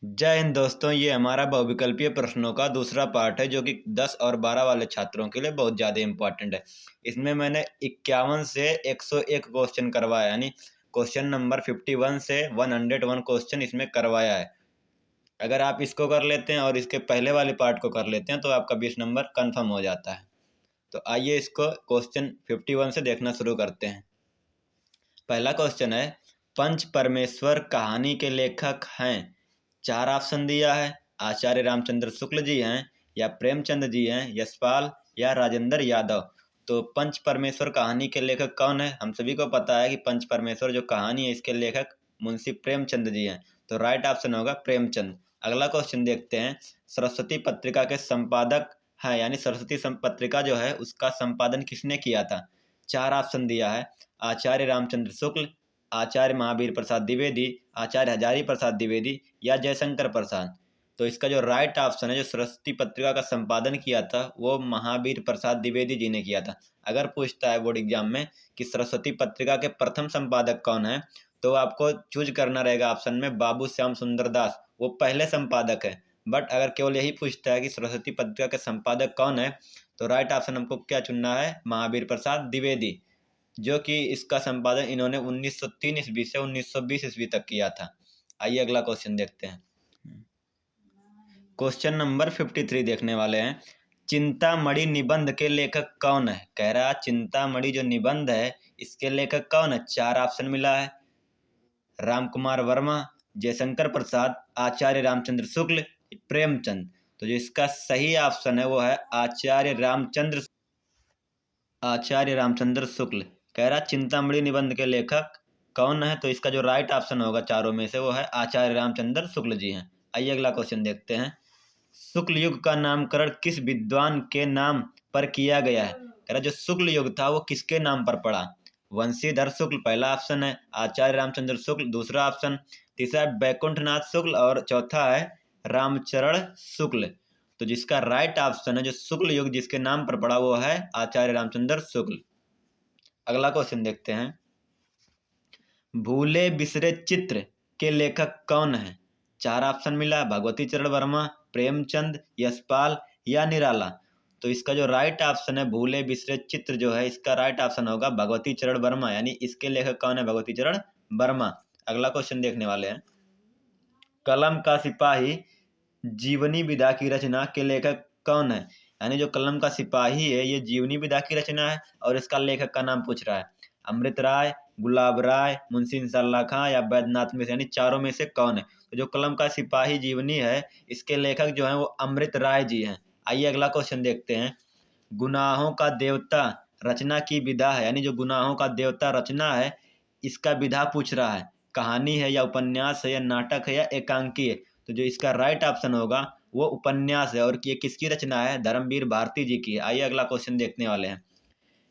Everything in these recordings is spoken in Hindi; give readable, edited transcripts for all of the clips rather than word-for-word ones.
जय हिंद दोस्तों। ये हमारा बहुविकल्पीय प्रश्नों का दूसरा पार्ट है जो कि 10 और 12 वाले छात्रों के लिए बहुत ज़्यादा इम्पोर्टेंट है। इसमें मैंने 51 से 101 क्वेश्चन करवाया, यानी क्वेश्चन नंबर 51 से 101 क्वेश्चन इसमें करवाया है। अगर आप इसको कर लेते हैं और इसके पहले वाले पार्ट को कर लेते हैं तो आपका 20 नंबर कन्फर्म हो जाता है। तो आइए इसको क्वेश्चन 51 से देखना शुरू करते हैं। पहला क्वेश्चन है, पंच परमेश्वर कहानी के लेखक हैं। 4 ऑप्शन दिया है। आचार्य रामचंद्र शुक्ल जी हैं, या प्रेमचंद जी हैं, यशपाल या राजेंद्र यादव। तो पंच परमेश्वर कहानी के लेखक कौन है? हम सभी को पता है कि पंच परमेश्वर जो कहानी है इसके लेखक मुंशी प्रेमचंद जी हैं। तो राइट ऑप्शन होगा प्रेमचंद। अगला क्वेश्चन देखते हैं, सरस्वती पत्रिका के संपादक हैं, यानी सरस्वती पत्रिका जो है उसका संपादन किसने किया था? 4 ऑप्शन दिया है। आचार्य रामचंद्र शुक्ल, आचार्य महावीर प्रसाद द्विवेदी, आचार्य हजारी प्रसाद द्विवेदी या जयशंकर प्रसाद। तो इसका जो राइट ऑप्शन है, जो सरस्वती पत्रिका का संपादन किया था वो महावीर प्रसाद द्विवेदी जी ने किया था। अगर पूछता है बोर्ड एग्जाम में कि सरस्वती पत्रिका के प्रथम संपादक कौन है, तो आपको चूज करना रहेगा ऑप्शन में बाबू श्याम सुंदर दास, वो पहले संपादक है। बट अगर केवल यही पूछता है कि सरस्वती पत्रिका के संपादक कौन है, तो राइट ऑप्शन हमको क्या चुनना है? महावीर प्रसाद द्विवेदी, जो कि इसका संपादन इन्होंने 1903 ईस्वी से 1920 ईस्वी तक किया था। आइए अगला क्वेश्चन देखते हैं। क्वेश्चन नंबर 53 देखने वाले हैं। चिंतामणि निबंध के लेखक कौन है? कह रहा है चिंतामणि जो निबंध है इसके लेखक कौन है? 4 ऑप्शन मिला है। रामकुमार वर्मा, जयशंकर प्रसाद, आचार्य रामचंद्र शुक्ल, प्रेमचंद। तो जो इसका सही ऑप्शन है वो है आचार्य रामचंद्र शुक्ल। कह रहा चिंतामणि निबंध के लेखक कौन है? तो इसका जो राइट ऑप्शन होगा चारों में से वो है आचार्य रामचंद्र शुक्ल जी हैं। आइए अगला क्वेश्चन देखते हैं। शुक्ल युग का नामकरण किस विद्वान के नाम पर किया गया है? कह रहा जो शुक्ल युग था वो किसके नाम पर पड़ा? वंशीधर शुक्ल पहला ऑप्शन है, आचार्य रामचंद्र शुक्ल दूसरा ऑप्शन, तीसरा है बैकुंठनाथ शुक्ल और चौथा है रामचरण शुक्ल। तो जिसका राइट ऑप्शन है, जो शुक्ल युग जिसके नाम पर पड़ा वो है आचार्य रामचंद्र शुक्ल। अगला क्वेश्चन देखते हैं। भूले बिसरे चित्र के लेखक कौन है? 4 ऑप्शन मिला, भगवती चरण वर्मा, प्रेमचंद, यशपाल या निराला। तो इसका जो राइट ऑप्शन है भूले बिसरे चित्र जो है इसका राइट ऑप्शन होगा भगवती चरण वर्मा, यानी इसके लेखक कौन है? भगवती चरण वर्मा। अगला क्वेश्चन देखने वाले हैं। कलम का सिपाही जीवनी विधा की रचना के लेखक कौन है? यानी जो कलम का सिपाही है ये जीवनी विधा की रचना है और इसका लेखक का नाम पूछ रहा है। अमृत राय, गुलाब राय, मुंशी इंसाल्लाह खां या बैद्यनाथ मिश्र, यानी चारों में से कौन है? तो जो कलम का सिपाही जीवनी है इसके लेखक जो है वो अमृत राय जी हैं। आइए अगला क्वेश्चन देखते हैं। गुनाहों का देवता रचना की विधा है, यानी जो गुनाहों का देवता रचना है इसका विधा पूछ रहा है। कहानी है या उपन्यास है या नाटक है या एकांकी है? तो जो इसका राइट ऑप्शन होगा वो उपन्यास है और ये किसकी रचना है? धर्मवीर भारती जी की। आइए अगला क्वेश्चन देखने वाले हैं।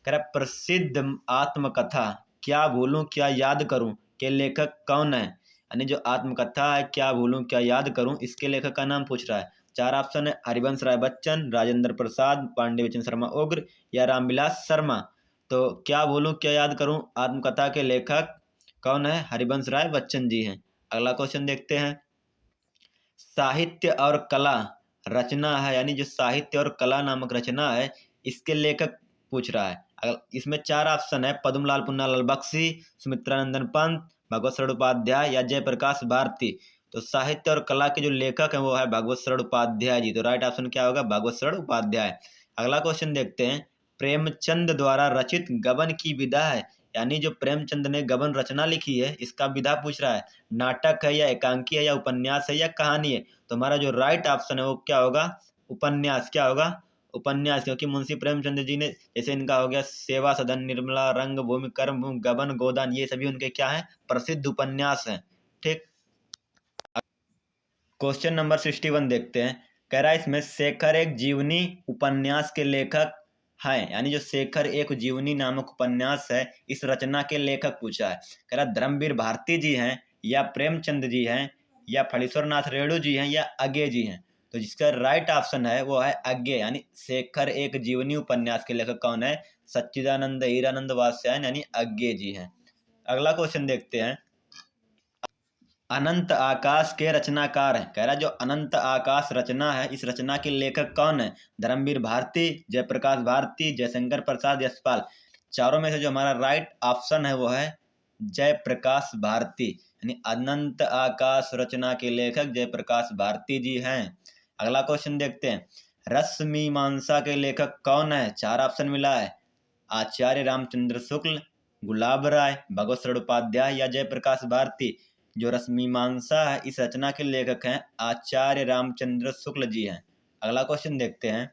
कह रहा प्रसिद्ध आत्मकथा क्या भूलूं क्या याद करूं के लेखक कौन है? यानी जो आत्मकथा है क्या भूलूं क्या याद करूं इसके लेखक का नाम पूछ रहा है। 4 ऑप्शन है, हरिवंश राय बच्चन, राजेंद्र प्रसाद, पांडे बच्चन शर्मा उग्र या रामविलास शर्मा। तो क्या भूलूं क्या याद करूं आत्मकथा के लेखक कौन है? हरिवंश राय बच्चन जी हैं। अगला क्वेश्चन देखते हैं। साहित्य और कला रचना है, यानी जो साहित्य और कला नामक रचना है इसके लेखक पूछ रहा है। अगर इसमें 4 ऑप्शन है, पद्मलाल पुन्नालाल बख्शी, सुमित्रानंदन पंत, भगवत शरण उपाध्याय या जयप्रकाश भारती। तो साहित्य और कला के जो लेखक हैं वो है भगवत शरण उपाध्याय जी। तो राइट ऑप्शन क्या होगा? भगवत शरण उपाध्याय। अगला क्वेश्चन देखते हैं। प्रेमचंद द्वारा रचित गबन की विधा है, यानी जो प्रेमचंद ने गबन रचना लिखी है इसका विधा पूछ रहा है। नाटक है या एकांकी है या उपन्यास है या कहानी है? तो हमारा जो राइट ऑप्शन है वो क्या होगा? उपन्यास। क्या होगा? उपन्यास। क्योंकि मुंशी प्रेमचंद जी ने, जैसे इनका हो गया सेवा सदन, निर्मला, रंग भूमि, कर्म भूमि, गबन, गोदान, ये सभी उनके क्या हैं? प्रसिद्ध उपन्यास हैं। ठीक। क्वेश्चन नंबर 61 देखते हैं। कह रहा है इसमें शेखर एक जीवनी उपन्यास के लेखक हैं, यानी जो शेखर एक जीवनी नामक उपन्यास है इस रचना के लेखक पूछा है। कह रहा धर्मवीर भारती जी हैं या प्रेमचंद जी हैं या फणीश्वर नाथ रेणु जी हैं या अज्ञे जी हैं। तो जिसका राइट ऑप्शन है वो है अज्ञे, यानी शेखर एक जीवनी उपन्यास के लेखक कौन है? सच्चिदानंद हीरानंद वात्स्यायन, यानी अज्ञे जी हैं। अगला क्वेश्चन देखते हैं। अनंत आकाश के रचनाकार हैं। कह रहा है जो अनंत आकाश रचना है, इस रचना के लेखक कौन है? धर्मवीर भारती, जयप्रकाश भारती, जयशंकर प्रसाद, यशपाल। चारों में से जो हमारा राइट ऑप्शन है वो है जयप्रकाश भारती, यानी अनंत आकाश रचना के लेखक जयप्रकाश भारती जी हैं। अगला क्वेश्चन देखते हैं, रसमीमांसा के लेखक कौन है? चार ऑप्शन मिला है, आचार्य रामचंद्र शुक्ल, गुलाब राय, भगवत शरण उपाध्याय या जयप्रकाश भारती। जो रसमीमांसा है, इस रचना के लेखक हैं आचार्य रामचंद्र शुक्ल जी हैं। अगला क्वेश्चन देखते हैं,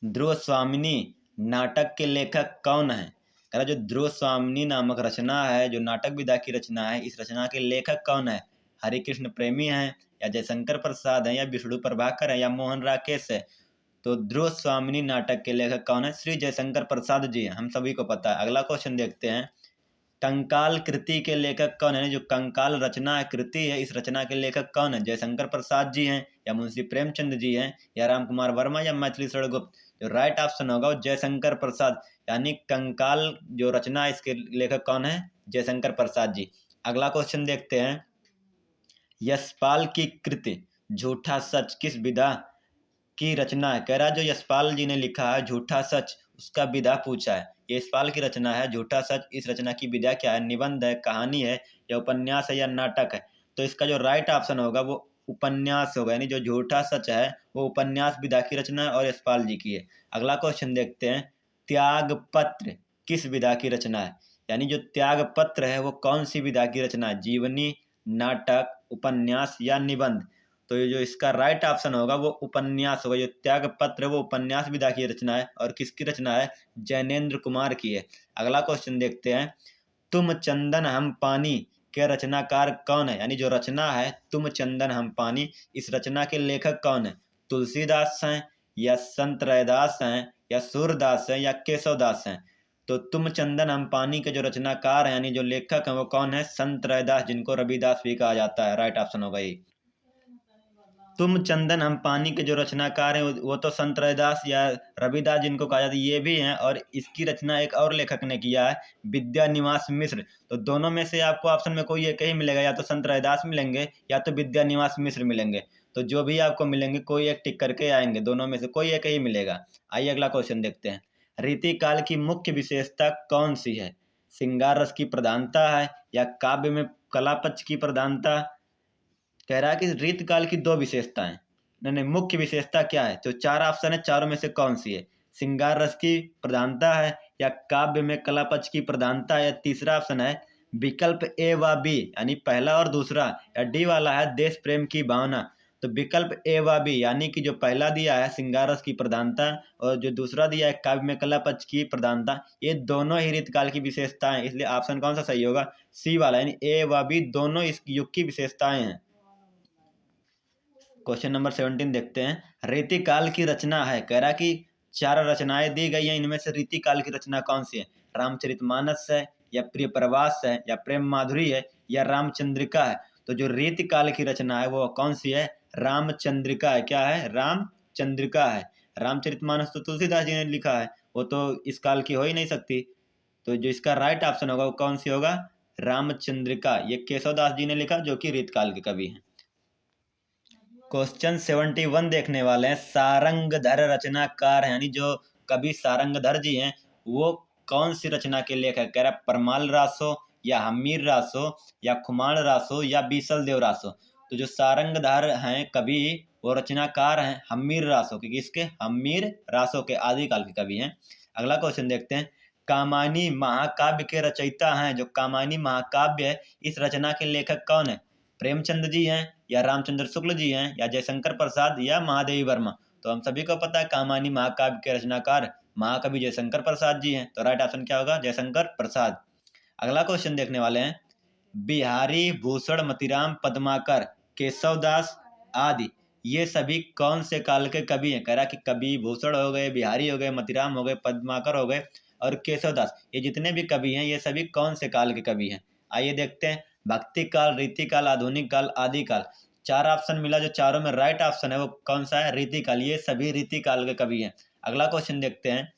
ध्रुव स्वामिनी नाटक के लेखक कौन है? कह रहा जो ध्रुव स्वामिनी नामक रचना है, जो नाटक विधा की रचना है, इस रचना के लेखक कौन है? हरिकृष्ण प्रेमी हैं या जयशंकर प्रसाद हैं या विष्णु प्रभाकर हैं या मोहन राकेश है? तो ध्रुव स्वामिनी नाटक के लेखक कौन है? श्री जयशंकर प्रसाद जी हैं, हम सभी को पता है। अगला क्वेश्चन देखते हैं, कंकाल कृति के लेखक कौन है? जो कंकाल रचना कृति है, इस रचना के लेखक कौन है? जयशंकर प्रसाद जी हैं या मुंशी प्रेमचंद जी हैं या राम कुमार वर्मा या मैथिली शरण गुप्त। जो राइट ऑप्शन होगा वो जयशंकर प्रसाद, यानी कंकाल जो रचना है इसके लेखक कौन है? जयशंकर प्रसाद जी। अगला क्वेश्चन देखते हैं, यशपाल की कृति झूठा सच किस विधा की रचना है? कह रहा है जो यशपाल जी ने लिखा है झूठा सच, उसका विधा पूछा है। ये यशपाल की रचना है झूठा सच, इस रचना की विधा क्या है? निबंध है, कहानी है या उपन्यास है या नाटक है? तो इसका जो राइट ऑप्शन होगा वो उपन्यास होगा, यानी जो झूठा सच है वो उपन्यास विधा की रचना है और यशपाल जी की है। अगला क्वेश्चन देखते हैं, त्याग पत्र किस विधा की रचना है? यानी जो त्याग पत्र है वो कौन सी विधा की रचना है? जीवनी, नाटक, उपन्यास या निबंध? तो ये जो इसका राइट ऑप्शन होगा वो उपन्यास होगा। जो त्याग पत्र है वो उपन्यास विधा की रचना है और किसकी रचना है? जैनेन्द्र कुमार की है। अगला क्वेश्चन देखते हैं, तुम चंदन हम पानी के रचनाकार कौन है? यानी जो रचना है तुम चंदन हम पानी, इस रचना के लेखक कौन है? तुलसीदास हैं या संत रैदास हैं या सूरदास हैं या केशवदास हैं? तो तुम चंदन हम पानी के जो रचनाकार हैं यानी जो लेखक हैं वो कौन है? संत रैदास, जिनको रविदास भी कहा जाता है। राइट ऑप्शन होगा ये। तुम चंदन हम पानी के जो रचनाकार हैं वो तो संत रैदास या रविदास जिनको कहा जाता है ये भी हैं, और इसकी रचना एक और लेखक ने किया है, विद्यानिवास मिश्र। तो दोनों में से आपको ऑप्शन में कोई एक ही मिलेगा, या तो संत रैदास मिलेंगे या तो विद्यानिवास मिश्र मिलेंगे। तो जो भी आपको मिलेंगे कोई एक टिक करके आएंगे, दोनों में से कोई एक ही मिलेगा। आइए अगला क्वेश्चन देखते हैं, रीतिकाल की मुख्य विशेषता कौन सी है? श्रृंगार रस की प्रधानता है या काव्य में कला पक्ष की प्रधानता? कह रहा है कि रीतकाल की दो विशेषताएं, नहीं नहीं, मुख्य विशेषता क्या है? तो चार ऑप्शन है, चारों में से कौन सी है? श्रृंगार रस की प्रधानता है या काव्य में कला पक्ष की प्रधानता है या तीसरा ऑप्शन है विकल्प ए व बी, यानी पहला और दूसरा, या डी वाला है देश प्रेम की भावना। तो विकल्प ए व बी, यानी कि जो पहला दिया है श्रृंगार रस की प्रधानता और जो दूसरा दिया है काव्य में कला पक्ष की प्रधानता, ये दोनों ही रीतकाल की विशेषताएं, इसलिए ऑप्शन कौन सा सही होगा? सी वाला, यानी ए व बी दोनों इस युग की विशेषताएं हैं। क्वेश्चन नंबर 17 देखते हैं, रीतिकाल की रचना है। कह रहा कि चार रचनाएं दी गई हैं, इनमें से रीतिकाल की रचना कौन सी है? रामचरितमानस है या प्रिय प्रवास है या प्रेम माधुरी है या रामचंद्रिका है? तो जो रीतिकाल की रचना है वो कौन सी है? रामचंद्रिका है। क्या है? रामचंद्रिका है। रामचरितमानस तो तुलसीदास जी ने लिखा है, वो तो इस काल की हो ही नहीं सकती। तो जो इसका राइट ऑप्शन होगा वो कौन सी होगा? रामचंद्रिका। ये केशवदास जी ने लिखा जो कि रीतकाल के कवि हैं। क्वेश्चन 71 देखने वाले हैं, सारंगधर रचनाकार हैं, यानी जो कवि सारंगधर जी हैं वो कौन सी रचना के लेखक? कह रहा परमाल रासो या हमीर रासो या खुमाण रासो या बीसल देव रासो? तो जो सारंगधर हैं कवि वो रचनाकार हैं हमीर रासो के, किसके? हमीर रासो के, आदिकाल के कवि हैं। अगला क्वेश्चन देखते हैं, कामायनी महाकाव्य के रचयिता हैं, जो कामायनी महाकाव्य है इस रचना के लेखक कौन है? प्रेमचंद जी हैं या रामचंद्र शुक्ल जी हैं या जयशंकर प्रसाद या महादेवी वर्मा? तो हम सभी को पता है कामायनी महाकाव्य के रचनाकार महाकवि जयशंकर प्रसाद जी हैं, तो राइट ऑप्शन क्या होगा? जयशंकर प्रसाद। अगला क्वेश्चन देखने वाले हैं, बिहारी भूषण मतीराम पद्माकर केशवदास आदि ये सभी कौन से काल के कवि हैं? कह रहा कि कवि भूषण हो गए, बिहारी हो गए, मतीराम हो गए, पद्माकर हो गए और केशवदास, ये जितने भी कवि हैं ये सभी कौन से काल के कवि हैं? आइए देखते हैं, भक्ति काल, रीति काल, आधुनिक काल, आदि काल। चार ऑप्शन मिला, जो चारों में राइट ऑप्शन है वो कौन सा है? रीति काल। ये सभी रीति काल के कवि हैं। अगला क्वेश्चन देखते हैं,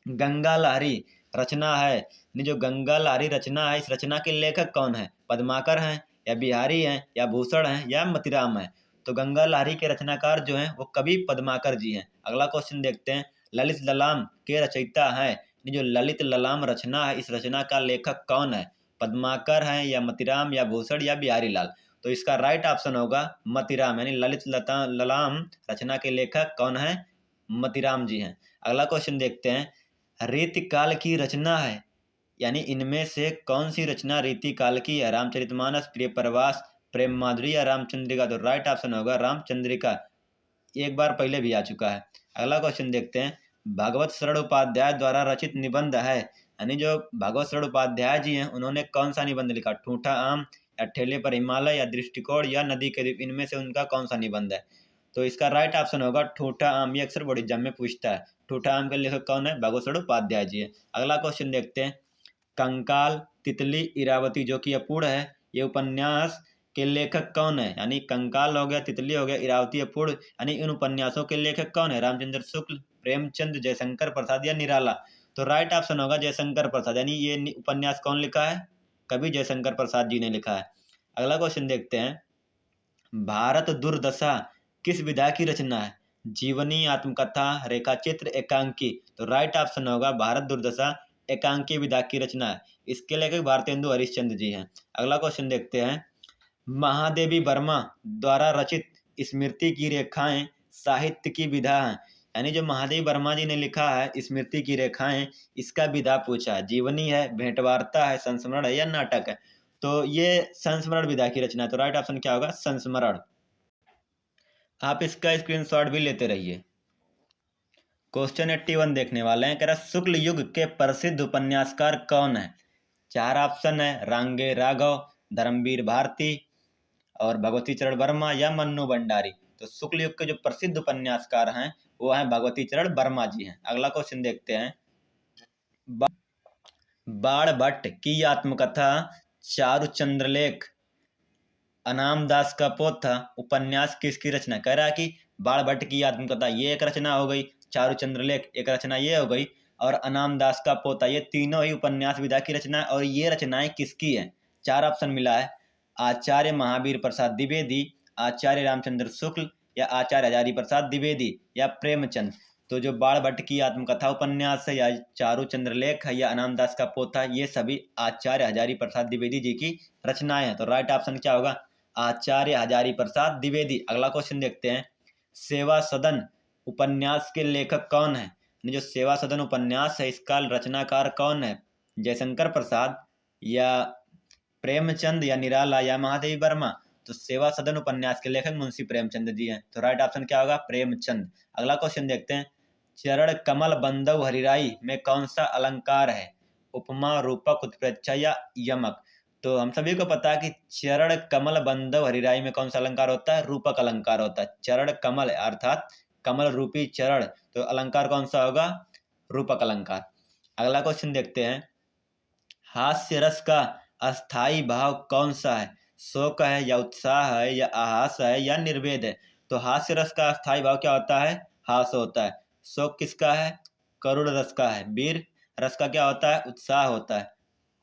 गंगा लहरी रचना है, जो गंगा लहरी रचना है इस रचना के लेखक कौन है? पद्माकर हैं या बिहारी हैं या भूषण हैं या मतिराम हैं। तो गंगा लहरी के रचनाकार जो हैं वो कवि पद्माकर जी हैं। अगला क्वेश्चन देखते हैं, ललित ललाम के रचयिता हैं। ये जो ललित ललाम रचना है, इस रचना का लेखक कौन है? पद्माकर हैं या मतिराम या भूषण या बिहारी लाल? तो इसका राइट ऑप्शन होगा मतिराम, यानी ललित ललाम रचना के लेखक कौन है? मतिराम जी हैं। अगला क्वेश्चन देखते हैं, रीतिकाल की रचना है, यानी इनमें से कौन सी रचना रीतिकाल की है? रामचरितमानस, प्रिय प्रवास, प्रेम माधुरी या रामचंद्रिका? तो राइट ऑप्शन होगा रामचंद्रिका, एक बार पहले भी आ चुका है। अगला क्वेश्चन देखते हैं, भागवत शरण उपाध्याय द्वारा रचित निबंध है, यानी जो भागवत शरण उपाध्याय जी हैं उन्होंने कौन सा निबंध लिखा? ठूठा आम या ठेले पर हिमालय या दृष्टिकोण या नदी के द्वीप? इनमें से उनका कौन सा निबंध है? तो इसका राइट ऑप्शन होगा ठूठा आम। ये अक्सर बोर्ड एग्जाम में पूछता है। ठूठा आम के लेखक कौन है? भागवत शरण उपाध्याय जी है। अगला क्वेश्चन देखते हैं, कंकाल, तितली, इरावती जो कि अपूर्ण है, ये उपन्यास के लेखक कौन है? यानी कंकाल हो गया, तितली हो गया, इरावती, अपूर्ण, यानी इन उपन्यासों के लेखक कौन है? रामचंद्र शुक्ल, प्रेमचंद, जयशंकर प्रसाद या निराला? तो राइट ऑप्शन होगा जयशंकर प्रसाद, यानी ये उपन्यास कौन लिखा है? कवि जयशंकर प्रसाद जी ने लिखा है। अगला क्वेश्चन देखते हैं, भारत दुर्दशा किस विधा की रचना है? जीवनी, आत्मकथा, रेखाचित्र, एकांकी? तो राइट ऑप्शन होगा भारत दुर्दशा एकांकी विधा की रचना है। इसके लेखक भारतेंदु हरिश्चंद्र जी हैं। अगला क्वेश्चन देखते हैं, महादेवी वर्मा द्वारा रचित स्मृति की रेखाएं साहित्य की विधा है, यानी जो महादेवी वर्मा जी ने लिखा है स्मृति की रेखाएं, इसका विधा पूछा है। जीवनी है, भेंटवार्ता है, संस्मरण है या नाटक है? तो ये संस्मरण विधा की रचना है। तो राइट ऑप्शन क्या होगा? संस्मरण। आप इसका स्क्रीनशॉट भी लेते रहिए। क्वेश्चन 81 देखने वाले हैं, कह रहा शुक्ल युग के प्रसिद्ध उपन्यासकार कौन है? 4 ऑप्शन है, रांगे राघव, धर्मवीर भारती और भगवती चरण वर्मा या मन्नू भंडारी? तो शुक्ल युग के जो प्रसिद्ध उपन्यासकार हैं वो हैं भगवती चरण वर्मा जी हैं। अगला क्वेश्चन देखते हैं, बाण भट्ट की आत्मकथा चारु चंद्रलेख अनाम दास का पोथा उपन्यास किसकी रचना? कह रहा है कि बाण भट्ट की आत्मकथा ये एक रचना हो गई, चारु चंद्रलेख एक रचना ये हो गई, और अनाम दास का पोता, ये तीनों ही उपन्यास विधा की रचना है। और ये रचनाएं किसकी है? 4 ऑप्शन मिला है, आचार्य महावीर प्रसाद द्विवेदी, आचार्य रामचंद्र शुक्ल या आचार्य हजारी प्रसाद द्विवेदी या प्रेमचंद? तो जो बाण भट्ट की आत्मकथा उपन्यास है या चारु चंद्रलेख है या अनाम दास का पोथा, ये सभी आचार्य हजारी प्रसाद द्विवेदी जी की रचनाएं हैं। तो राइट ऑप्शन क्या होगा? आचार्य हजारी प्रसाद द्विवेदी। अगला क्वेश्चन देखते हैं, सेवा सदन उपन्यास के लेखक कौन है? जो सेवा सदन उपन्यास है इसका रचनाकार कौन है? जयशंकर प्रसाद या प्रेमचंद या निराला या महादेवी वर्मा? तो सेवा सदन उपन्यास के लेखक मुंशी प्रेमचंद जी हैं। तो राइट ऑप्शन क्या होगा? प्रेमचंद। अगला क्वेश्चन देखते हैं, चरण कमल बंधव हरिराई में कौन सा अलंकार है? उपमा, रूपक, उत्प्रेक्षा या यमक? तो हम सभी को पता है कि चरण कमल बंधव हरिराई में कौन सा अलंकार होता है? रूपक अलंकार होता है। चरण कमल अर्थात कमल रूपी चरण, तो अलंकार कौन सा होगा? रूपक अलंकार। अगला क्वेश्चन देखते हैं, हास्य रस का अस्थाई भाव कौन सा है? शोक है या उत्साह है या आहास है या निर्वेद है? तो हास्य रस का अस्थाई भाव क्या होता है? हास होता है। शोक किसका है? करुण रस का है। वीर रस का क्या होता है? उत्साह होता है।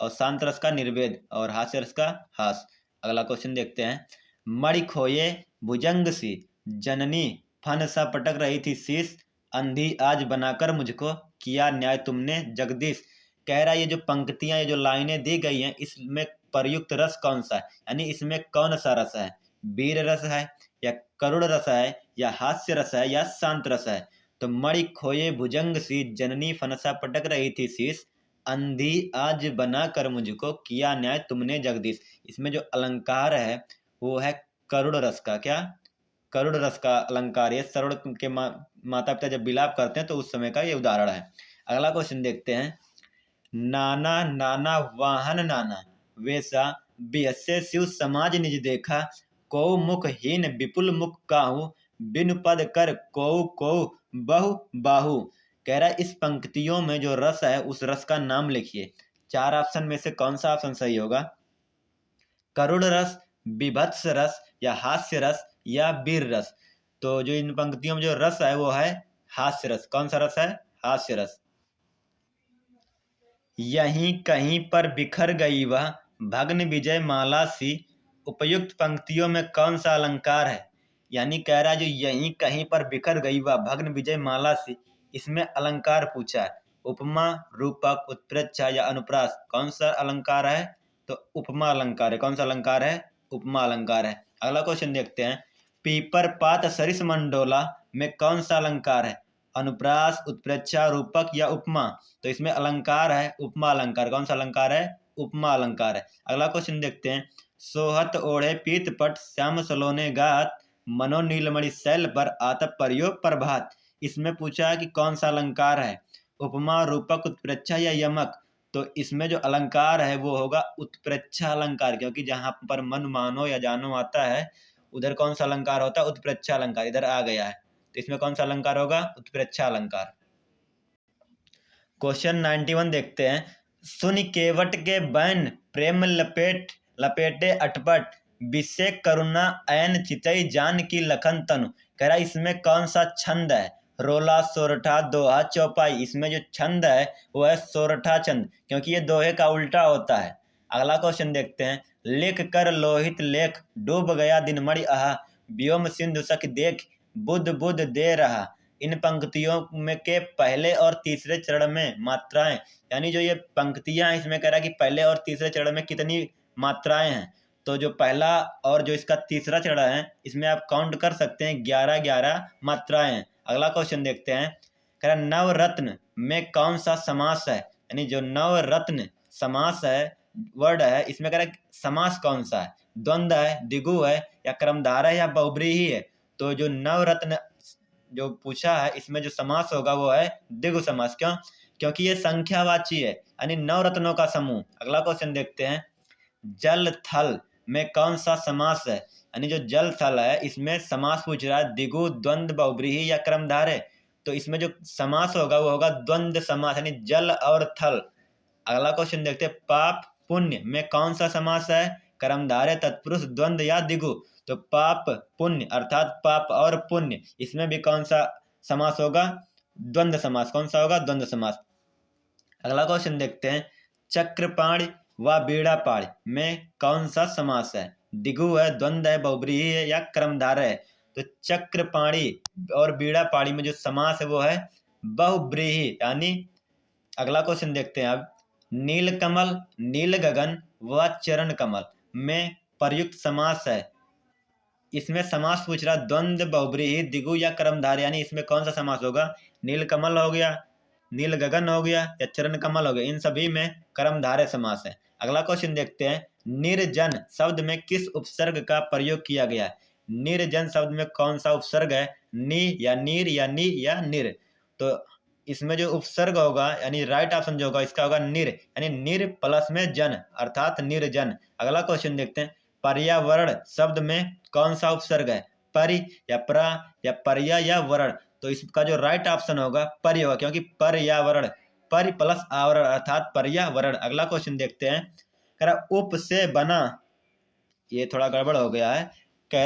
और शांत रस का निर्वेद, और हास्य रस का हास। अगला क्वेश्चन देखते हैं, मणि खोये भुजंग सी जननी फन सा पटक रही थी शीश, अंधी आज बनाकर मुझको किया न्याय तुमने जगदीश? कह रहा है ये जो पंक्तियां, ये जो लाइनें दी गई हैं, इसमें प्रयुक्त रस कौन सा है, यानी इसमें कौन सा रस है? वीर रस है या करुण रस है या हास्य रस है या शांत रस है? तो मणि खोये भुजंग सी जननी फनसा पटक रही थी शीश, अंधी आज बना कर मुझको किया न्याय तुमने जगदीश। इसमें जो अलंकार है वो है करुण रस का। क्या? करुण रस का अलंकार। ये सरुण के माता पिता जब विलाप करते हैं तो उस समय का ये उदाहरण है। अगला क्वेश्चन देखते हैं, नाना नाना वाहन नाना वैसा बिहसे शिव समाज निज देखा, को मुखहीन विपुल मुख काहू, बिन पद कर को बहु बाहु? कह रहा है इस पंक्तियों में जो रस है उस रस का नाम लिखिए। 4 ऑप्शन में से कौन सा ऑप्शन सही होगा? करुण रस, विभत्स रस या हास्य रस या वीर रस? तो जो इन पंक्तियों में जो रस है वो है हास्य रस। कौन सा रस है? हास्य रस। यहीं कहीं पर बिखर गई वह भग्न विजय माला सी, उपयुक्त पंक्तियों में कौन सा अलंकार है? यानी कह रहा है जो यहीं कहीं पर बिखर गई वह भग्न विजय माला से, इसमें अलंकार पूछा है। उपमा, रूपक, उत्प्रेक्षा या अनुप्रास, कौन सा अलंकार है? तो उपमा अलंकार है। कौन सा अलंकार है? उपमा अलंकार है। अगला क्वेश्चन देखते हैं, पीपर पात सरिस मंडोला में कौन सा अलंकार है? अनुप्रास, उत्प्रेक्षा, रूपक या उपमा? तो इसमें अलंकार है उपमा अलंकार। कौन सा अलंकार है? उपमा अलंकार है। अगला क्वेश्चन देखते हैं, सोहत ओढ़े पीत पट श्याम सलोने गात, मनो नीलमणि शैल पर आत प्रयोग प्रभात, इसमें पूछा है कि कौन सा अलंकार है? उपमा, रूपक, उत्प्रेक्षा या यमक? तो इसमें जो अलंकार है वो होगा उत्प्रेक्षा अलंकार, क्योंकि जहां पर मन मानो या जानो आता है उधर कौन सा अलंकार होता है? उत्प्रेक्षा अलंकार। इधर आ गया है तो इसमें कौन सा अलंकार होगा? उत्प्रेक्षा अलंकार। क्वेश्चन 91 देखते हैं, सुन केवट के बैन प्रेम लपेटे अटपट, विषे करुणा ऐन चितई जान की लखन तनु, कह रहा इसमें कौन सा छंद है? रोला, सोरठा, दोहा, चौपाई? इसमें जो छंद है वो है सोरठा छंद, क्योंकि ये दोहे का उल्टा होता है। अगला क्वेश्चन देखते हैं, लिख कर लोहित लेख डूब गया दिनमणि आहा, व्योम सिंधु सख देख बुध बुध दे रहा, इन पंक्तियों में के पहले और तीसरे चरण में मात्राएं, यानी जो ये पंक्तियां इसमें कह रहा है कि पहले और तीसरे चरण में कितनी मात्राएं हैं? तो जो पहला और जो इसका तीसरा चरण है इसमें आप काउंट कर सकते हैं, 11-11 मात्राएं हैं। अगला क्वेश्चन देखते हैं, कह रहा नवरत्न में कौन सा समास है? यानी जो नवरत्न समास है वर्ड है इसमें कह रहा है समास कौन सा है? द्वंद्व है, द्विगु है या क्रमधारय है या बहुब्रीहि है? तो जो नवरत्न जो पूछा है इसमें जो समास होगा वो है द्विगु समास। क्यों? क्योंकि ये संख्यावाची है, यानी नवरत्नों का समूह। अगला क्वेश्चन देखते हैं, जल थल में कौन सा समास है? यानी जो जल थल है इसमें समास पूछ रहा है, द्विगु, द्वंद्व, बहुब्रीहि या क्रमधारय? तो इसमें जो समास होगा वो होगा द्वंद्व समास, यानी जल और थल। अगला क्वेश्चन देखते हैं, पाप पुण्य में कौन सा समास है? कर्मधारय, तत्पुरुष, द्वंद्व या द्विगु? तो पाप पुण्य अर्थात पाप और पुण्य, इसमें भी कौन सा समास होगा? द्वंद्व समास। कौन सा होगा? द्वंद्व समास। अगला क्वेश्चन देखते हैं, चक्रपाणि व बीड़ापाणि में कौन सा समास है? द्विगु है, द्वंद्व है, बहुब्रीहि है या क्रमधारय है? तो चक्रपाणि और बीड़ापाणि में जो समास है वो है बहुब्रीहि। यानी अगला क्वेश्चन देखते हैं अब, नीलकमल, नील गगन व चरण कमल में प्रयुक्त समास है, इसमें समास पूछ रहा द्वंद्व, बहुब्रीहि, द्विगु या कर्मधारय, यानी इसमें कौन सा समास होगा? नीलकमल हो गया, नील गगन हो गया या चरण कमल हो गया, इन सभी में कर्मधारय समास है। अगला क्वेश्चन देखते हैं, निर्जन शब्द में किस उपसर्ग का प्रयोग किया गया है? निर्जन शब्द में कौन सा उपसर्ग है? नी या नीर या नी या निर? तो इसमें जो उपसर्ग होगा यानी राइट ऑप्शन जो होगा इसका होगा निर, यानी निर प्लस में जन अर्थात निर्जन। अगला क्वेश्चन देखते हैं, पर्यावरण शब्द में कौन सा उपसर्ग है? परि या प्रा या पर्या या वरण? तो इसका जो राइट ऑप्शन होगा परि होगा, क्योंकि पर्यावरण, परि प्लस आवरण अर्थात पर्यावरण। अगला क्वेश्चन देखते हैं, कह रहा उप से बना, ये थोड़ा गड़बड़ हो गया है, कह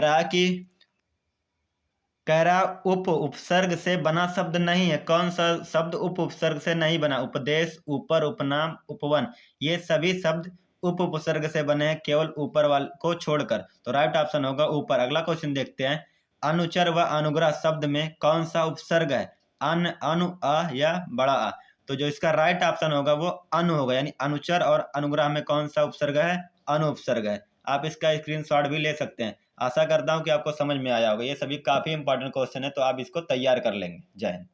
रहा उप उपसर्ग से बना शब्द नहीं है। कौन सा शब्द उप उपसर्ग से नहीं बना? उपदेश, ऊपर, उपनाम, उपवन, ये सभी शब्द उप उपसर्ग से बने हैं केवल ऊपर वाले को छोड़कर। तो राइट ऑप्शन होगा ऊपर। अगला क्वेश्चन देखते हैं, अनुचर व अनुग्रह शब्द में कौन सा उपसर्ग है? अन, अनु, अ या बड़ा आ? तो जो इसका राइट ऑप्शन होगा वो अनु होगा, यानी अनुचर और अनुग्रह में कौन सा उपसर्ग है? अनु उपसर्ग है। आप इसका स्क्रीनशॉट भी ले सकते हैं। आशा करता हूँ कि आपको समझ में आया होगा। ये सभी काफ़ी इंपॉर्टेंट क्वेश्चन है तो आप इसको तैयार कर लेंगे। जय हिंद।